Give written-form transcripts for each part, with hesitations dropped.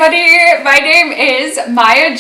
everybody, my name is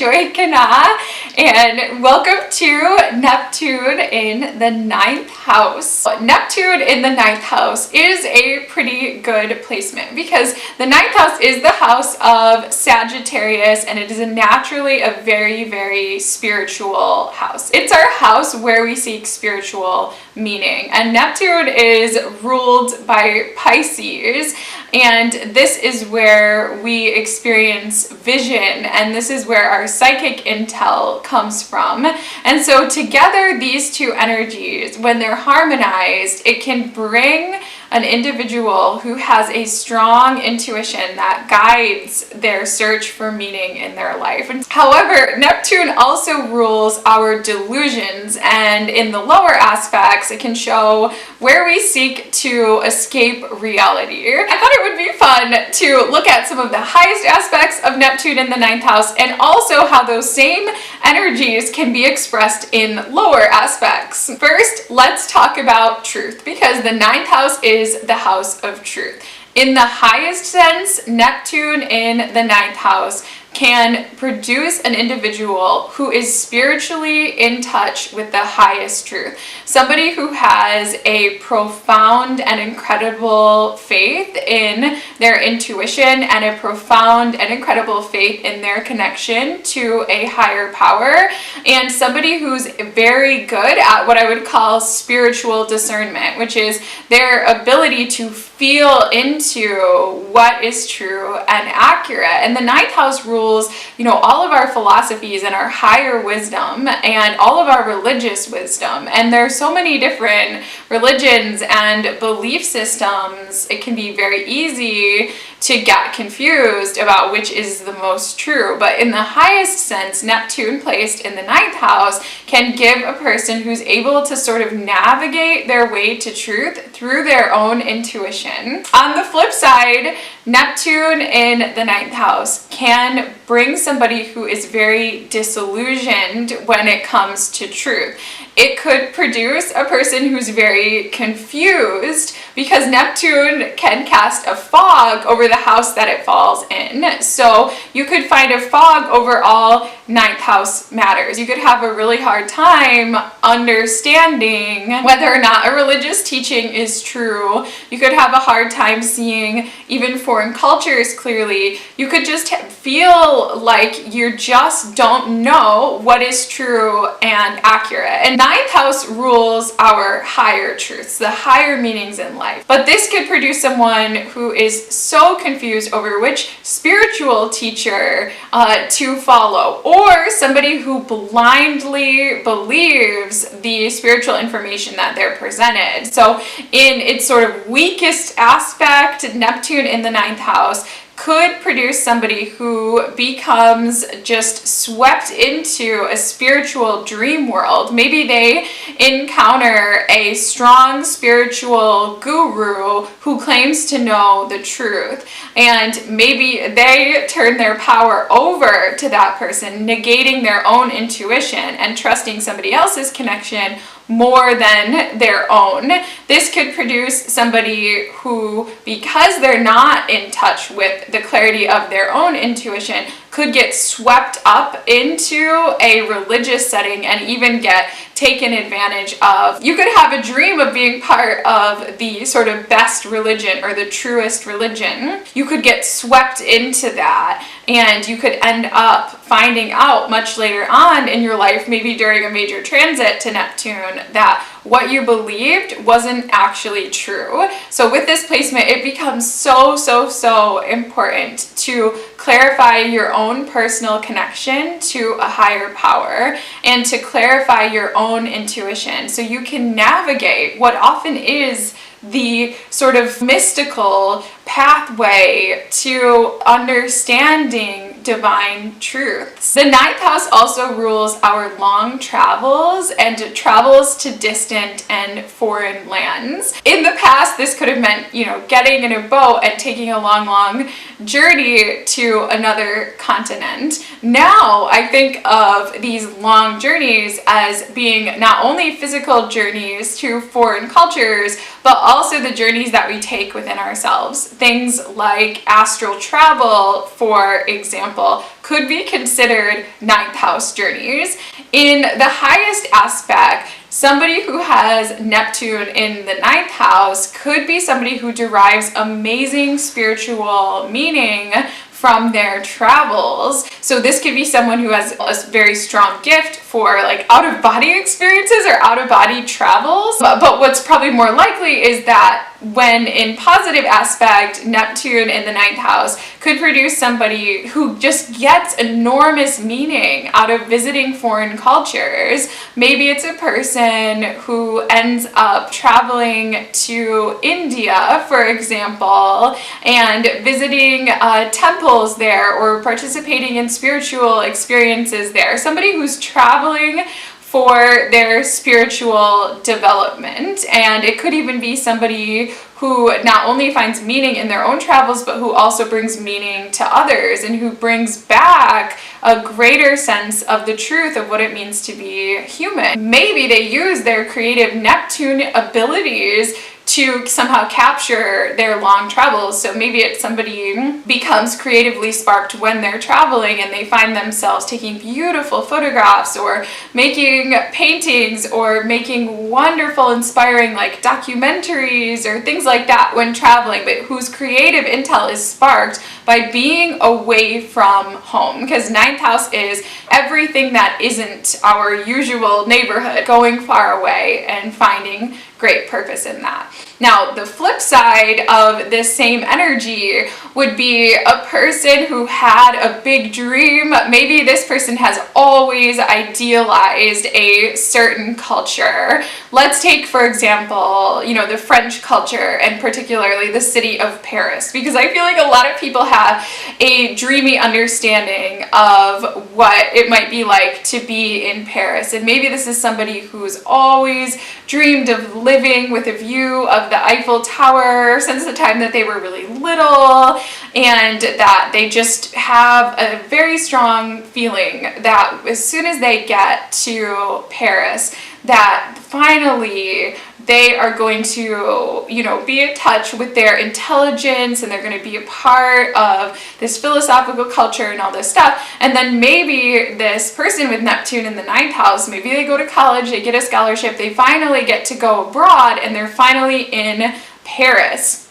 Joy KahNah, and welcome to Neptune in the 9th house. Neptune in the 9th house is a pretty good placement because the 9th house is the house of Sagittarius, and it is naturally a very spiritual house. It's our house where we seek spiritual meaning, and Neptune is ruled by Pisces, and this is where we experience vision, and this is where our psychic intel comes from. And so together, these two energies, when they're harmonized, it can bring an individual who has a strong intuition that guides their search for meaning in their life. However, Neptune also rules our delusions, and in the lower aspects, it can show where we seek to escape reality. I thought it would be fun to look at some of the highest aspects of Neptune in the 9th house, and also how those same energies can be expressed in lower aspects. First, let's talk about truth, because the 9th house is the house of truth. In the highest sense, Neptune in the 9th house can produce an individual who is spiritually in touch with the highest truth. Somebody who has a profound and incredible faith in their intuition and a profound and incredible faith in their connection to a higher power, and somebody who's very good at what I would call spiritual discernment, which is their ability to feel into what is true and accurate. And the 9th house rules, all of our philosophies and our higher wisdom and all of our religious wisdom. And there are so many different religions and belief systems. It can be very easy to get confused about which is the most true. But in the highest sense, Neptune placed in the 9th house can give a person who's able to sort of navigate their way to truth through their own intuition. On the flip side, Neptune in the 9th house can bring somebody who is very disillusioned when it comes to truth. It could produce a person who's very confused because Neptune can cast a fog over the house that it falls in. So you could find a fog over all 9th house matters. You could have a really hard time understanding whether or not a religious teaching is true. You could have a hard time seeing even foreign cultures clearly. You could just feel like you just don't know what is true and accurate. And 9th house rules our higher truths, the higher meanings in life. But this could produce someone who is so confused over which spiritual teacher to follow, or somebody who blindly believes the spiritual information that they're presented. So in its sort of weakest aspect, Neptune in the 9th house could produce somebody who becomes just swept into a spiritual dream world. Maybe they encounter a strong spiritual guru who claims to know the truth, and maybe they turn their power over to that person, negating their own intuition and trusting somebody else's connection more than their own. This could produce somebody who, because they're not in touch with the clarity of their own intuition, could get swept up into a religious setting and even get taken advantage of. You could have a dream of being part of the sort of best religion or the truest religion. You could get swept into that, and you could end up finding out much later on in your life, maybe during a major transit to Neptune, that what you believed wasn't actually true. So with this placement, it becomes so important to clarify your own personal connection to a higher power and to clarify your own intuition so you can navigate what often is the sort of mystical pathway to understanding divine truths. The ninth house also rules our long travels and travels to distant and foreign lands. In the past, this could have meant, getting in a boat and taking a long journey to another continent. Now, I think of these long journeys as being not only physical journeys to foreign cultures, but also the journeys that we take within ourselves. Things like astral travel, for example, could be considered ninth house journeys. In the highest aspect, somebody who has Neptune in the ninth house could be somebody who derives amazing spiritual meaning from their travels. So this could be someone who has a very strong gift for like out-of-body experiences or out-of-body travels. But what's probably more likely is that when in positive aspect, Neptune in the ninth house could produce somebody who just gets enormous meaning out of visiting foreign cultures. Maybe it's a person who ends up traveling to India, for example, and visiting temples there or participating in spiritual experiences there. Somebody who's traveling for their spiritual development. And it could even be somebody who not only finds meaning in their own travels, but who also brings meaning to others and who brings back a greater sense of the truth of what it means to be human. Maybe they use their creative Neptune abilities to somehow capture their long travels. So maybe it's somebody becomes creatively sparked when they're traveling and they find themselves taking beautiful photographs or making paintings or making wonderful, inspiring like documentaries or things like that when traveling, but whose creative intel is sparked by being away from home. Because ninth house is everything that isn't our usual neighborhood, going far away and finding great purpose in that. Now, the flip side of this same energy would be a person who had a big dream. Maybe this person has always idealized a certain culture. Let's take, for example, the French culture and particularly the city of Paris, because I feel like a lot of people have a dreamy understanding of what it might be like to be in Paris. And maybe this is somebody who's always dreamed of living with a view of the Eiffel Tower since the time that they were really little, and that they just have a very strong feeling that as soon as they get to Paris, that finally they are going to, be in touch with their intelligence and they're going to be a part of this philosophical culture and all this stuff. And then maybe this person with Neptune in the ninth house, maybe they go to college, they get a scholarship, they finally get to go abroad and they're finally in Paris.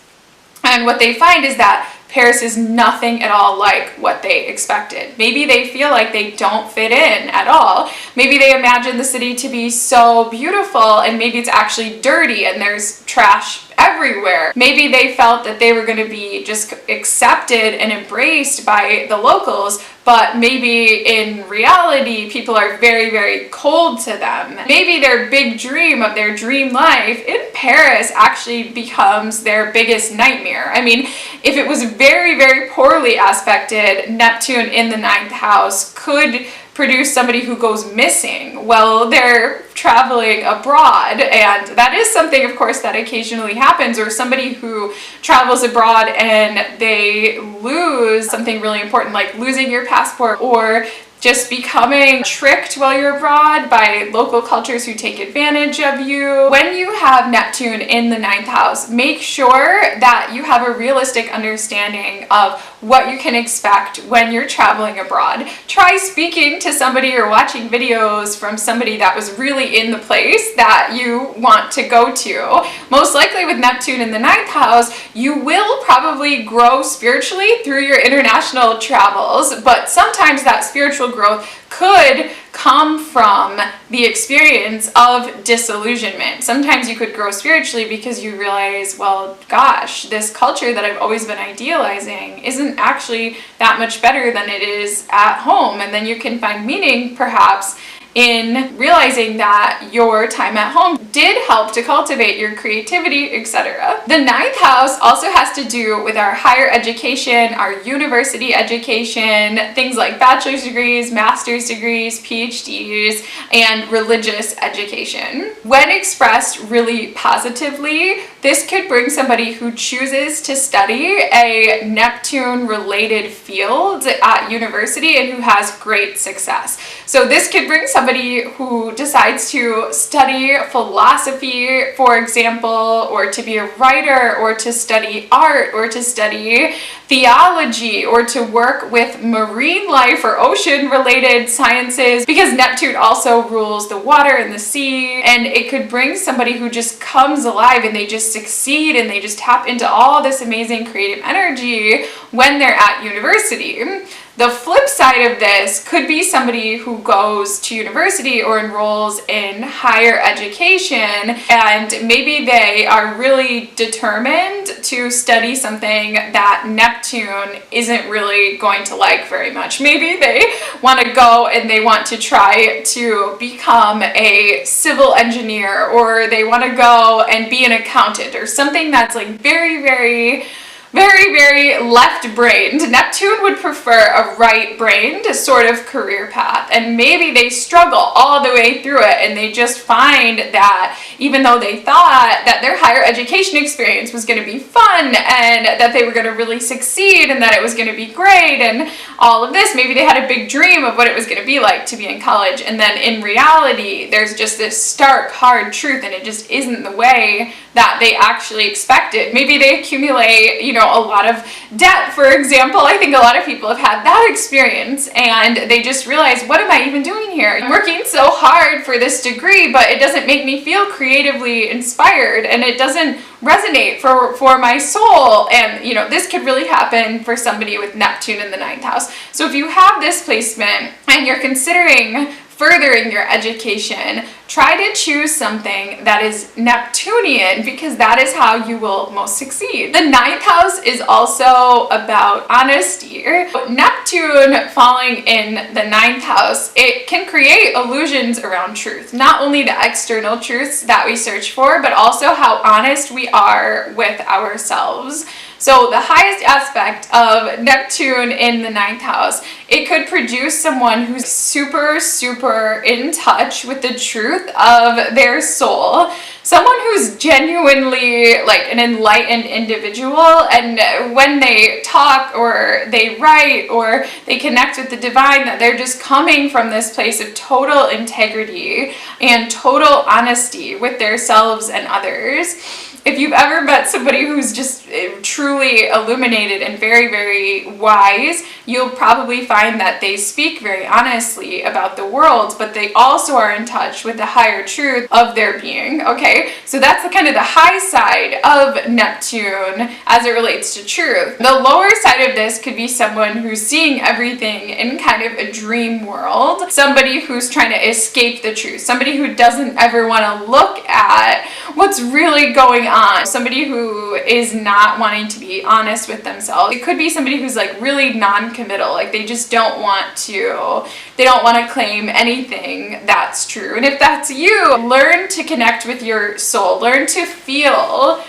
And what they find is that Paris is nothing at all like what they expected. Maybe they feel like they don't fit in at all. Maybe they imagine the city to be so beautiful and maybe it's actually dirty and there's trash everywhere. Maybe they felt that they were going to be just accepted and embraced by the locals, but maybe in reality people are very, very cold to them. Maybe their big dream of their dream life in Paris actually becomes their biggest nightmare. I mean, if it was very, very poorly aspected, Neptune in the ninth house could produce somebody who goes missing while they're traveling abroad. And that is something, of course, that occasionally happens, or somebody who travels abroad and they lose something really important, like losing your passport or just becoming tricked while you're abroad by local cultures who take advantage of you. When you have Neptune in the ninth house, make sure that you have a realistic understanding of what you can expect when you're traveling abroad. Try speaking to somebody or watching videos from somebody that was really in the place that you want to go to. Most likely with Neptune in the ninth house, you will probably grow spiritually through your international travels, but sometimes that spiritual growth could come from the experience of disillusionment. Sometimes you could grow spiritually because you realize, well, gosh, this culture that I've always been idealizing isn't actually that much better than it is at home. And then you can find meaning, perhaps, in realizing that your time at home did help to cultivate your creativity, etc. The 9th house also has to do with our higher education, our university education, things like bachelor's degrees, master's degrees, PhDs, and religious education. When expressed really positively, this could bring somebody who chooses to study a Neptune-related field at university and who has great success. So this could bring somebody who decides to study philosophy, for example, or to be a writer, or to study art, or to study theology, or to work with marine life or ocean-related sciences, because Neptune also rules the water and the sea, and it could bring somebody who just comes alive and they just succeed and they just tap into all this amazing creative energy when they're at university. The flip side of this could be somebody who goes to university or enrolls in higher education, and maybe they are really determined to study something that Neptune isn't really going to like very much. Maybe they want to go and they want to try to become a civil engineer, or they want to go and be an accountant, or something that's like very, very left-brained. Neptune would prefer a right-brained sort of career path, and maybe they struggle all the way through it, and they just find that even though they thought that their higher education experience was going to be fun and that they were going to really succeed and that it was going to be great and all of this, maybe they had a big dream of what it was going to be like to be in college, and then in reality there's just this stark, hard truth, and it just isn't the way that they actually expected. Maybe they accumulate, a lot of debt, for example. I think a lot of people have had that experience, and they just realize, what am I even doing here? I'm working so hard for this degree, but it doesn't make me feel creatively inspired, and it doesn't resonate for my soul. And this could really happen for somebody with Neptune in the 9th house. So if you have this placement and you're considering furthering your education, try to choose something that is Neptunian, because that is how you will most succeed. The 9th house is also about honesty. Neptune falling in the 9th house, it can create illusions around truth. Not only the external truths that we search for, but also how honest we are with ourselves. So the highest aspect of Neptune in the 9th house, it could produce someone who's super, super in touch with the truth of their soul. Someone who's genuinely like an enlightened individual, and when they talk or they write or they connect with the divine, that they're just coming from this place of total integrity and total honesty with themselves and others. If you've ever met somebody who's just truly illuminated and very, very wise, you'll probably find that they speak very honestly about the world, but they also are in touch with the higher truth of their being, okay? So that's the kind of the high side of Neptune as it relates to truth. The lower side of this could be someone who's seeing everything in kind of a dream world, somebody who's trying to escape the truth, somebody who doesn't ever want to look at what's really going on, somebody who is not wanting to be honest with themselves. It could be somebody who's like really non-committal, like they just don't want to claim anything that's true. And if that's you, learn to connect with your soul, learn to feel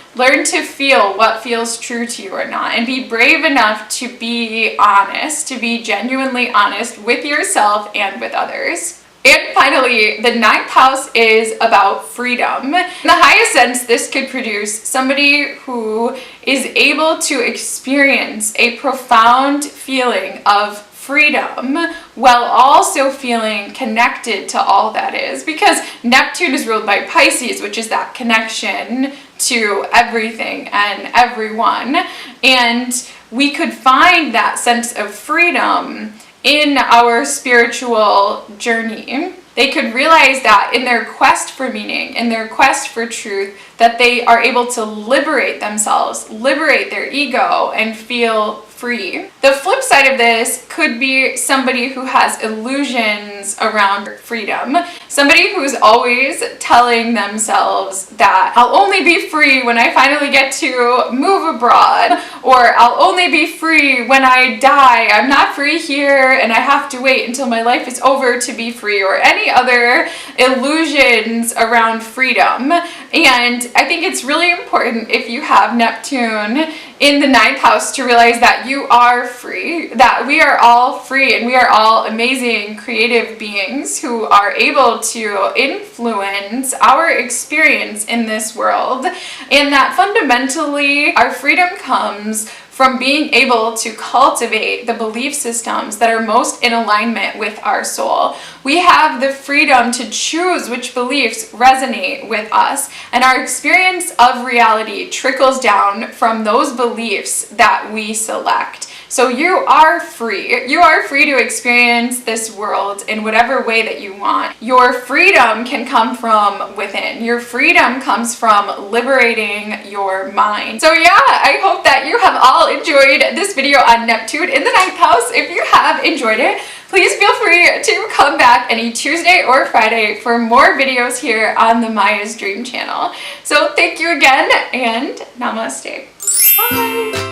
what feels true to you or not, and be brave enough to be honest, to be genuinely honest with yourself and with others. And finally, the 9th house is about freedom. In the highest sense, this could produce somebody who is able to experience a profound feeling of freedom while also feeling connected to all that is, because Neptune is ruled by Pisces, which is that connection to everything and everyone. And we could find that sense of freedom in our spiritual journey. They could realize that in their quest for meaning, in their quest for truth, that they are able to liberate themselves, liberate their ego, and feel free. The flip side of this could be somebody who has illusions around freedom. Somebody who's always telling themselves that I'll only be free when I finally get to move abroad, or I'll only be free when I die. I'm not free here and I have to wait until my life is over to be free, or any other illusions around freedom. And I think it's really important, if you have Neptune in the 9th house, to realize that you are free, that we are all free, and we are all amazing creative beings who are able to influence our experience in this world, and that fundamentally our freedom comes from being able to cultivate the belief systems that are most in alignment with our soul. We have the freedom to choose which beliefs resonate with us, and our experience of reality trickles down from those beliefs that we select. So you are free. You are free to experience this world in whatever way that you want. Your freedom can come from within. Your freedom comes from liberating your mind. So yeah, I hope that you have all enjoyed this video on Neptune in the 9th house. If you have enjoyed it, please feel free to come back any Tuesday or Friday for more videos here on the Maya's Dream channel. So thank you again, and namaste. Bye.